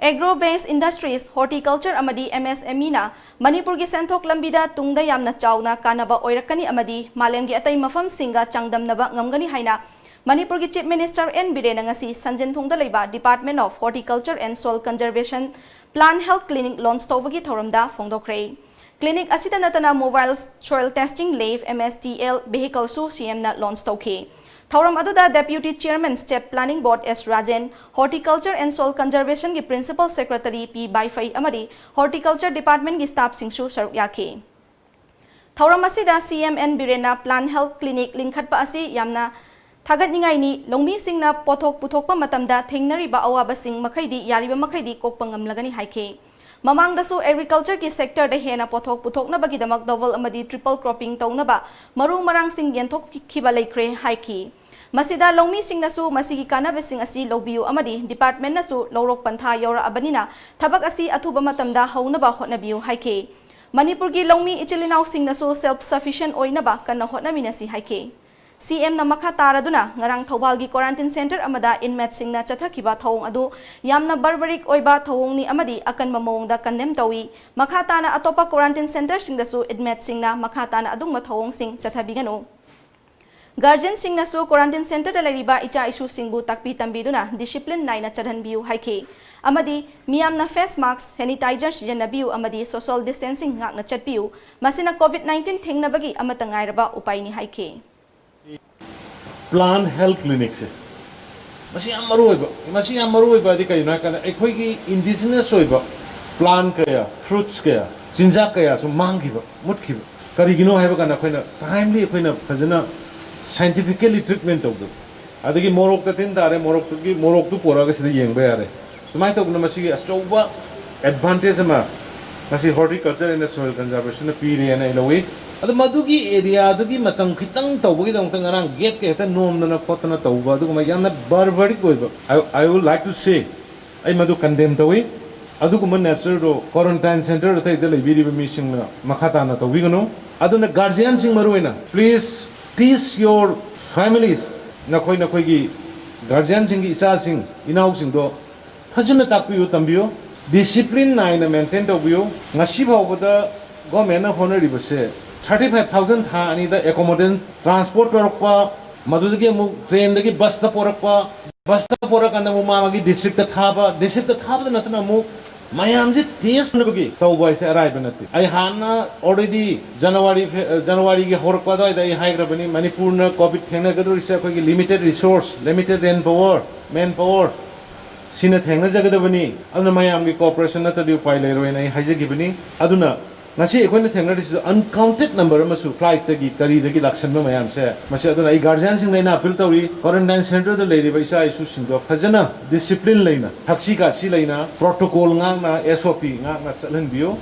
Agro based industries, horticulture amadi MSME na Manipur gi Senthok Lambida tungda yamna chawna Kanaba Oirakani amadi malem gi atai mafam singa changdamnaba ngamgani haina Manipur gi Chief Minister N.BIREN ngasi SANJENTHONG da LEIBA Department of Horticulture and Soil Conservation Plant Health Clinic launch tawbagi THOURAMDA PHONGDOKKHRE. Clinic asida natana mobile soil testing lab MSTL vehicle su CM na launch tawki. Thouram aduda Deputy Chairman State Planning Board S. Rajan, Horticulture and Soil Conservation ki Principal Secretary P. Baifai amadi Horticulture Department ki staff singsu saruk yaki. Thouram asida CM N.BIREN na Plant Health Clinic lingkhat pa asi yamna thagat ningai ni longmi sing na pothok puthokpa matamda thengnariba awaba sing makhaidi yariba makhaidi kokpa ngamlagani haike. Mamang dasu agriculture ki sector da hena pothok puthok na bagi damak double amadi triple cropping tawnaba maru marang sing yenthok khiba leikre haiki. Masida longmi sing nasu masigi kanaba sing asi lobiu amadi department nasu lorok pantha yora abanina thabak asi athuba matamda haunaba hotnabiu haike. Manipur gi longmi ichilinau sing nasu self sufficient oinaba kanna hotnaminasi haike. CM na makha taraduna ngarang Thobal gi quarantine center amada inmate sing na chathakiba thawong adu yamna barbaric oiba thawong ni amadi akan mamong da condemn tawi makha tana atopa quarantine center sing dasu inmate sing na makha tana adung mathawong sing chathabigano. Guardian sing nasu quarantine center da LEIBA icha isu singbu takpi tambiduna discipline naina chadhanbiu haike amadi miyam na face mask sanitizer sijanabiu amadi social distancing ngakna chatpiu masina COVID-19 thengnabagi amata ngairaba upay ni haike. Plant health clinics masi amaru oiba di kayo na kana ekhoi indigenous oiba plant kaya fruits kaya jinjak kaya so manggiba mutkiba karigino haiba kana khoina timely khoina phajana scientifically treatment of the adagi morok ta tin dare morok tu pora ga sida yengba yare sumai to masi achoba advantage ma masi horticulture and soil conservation na piri na ilawi adu madugi area adugi matang khitang tawbagi dong tang arang gate ke ta nom na khotna tawba adu ma yamna barbaric goiba I would like to say ai madu condemn tawi adu ko natural do quarantine center ta ida lebi mission na makhata na tawi gano adu na guardian sing maruina please teach your families na khoi gi guardian sing gi isa sing inau sing do phajuna takpiu tambiu discipline na maintain tawiu ngasi bawda government na honor ribase 35,000 tha ani da accommodation transport porokpa madudagi mu train dagi bus ta porokpa bus ta porakanda mu magi district ta thaba natna mu mayam ji test nabagi tawba ise arrive nati ai hana already January gi horpa da ai haigra bani Manipur na covid thena gadu isa ko gi limited resource limited manpower sina thengna jagada bani aduna mayam gi cooperation na ta di pai lei roi nai haije gi bani aduna nasi ekoi na thengna dis uncounted number masu flight tagi kari dagi lakshan ma mayam se masi aduna ai guardian sing leina appeal tawi quarantine center da leiri ba isa isu sing do phajana discipline leina thaksi ka si leina protocol ngang na SOP ngang na chalan bio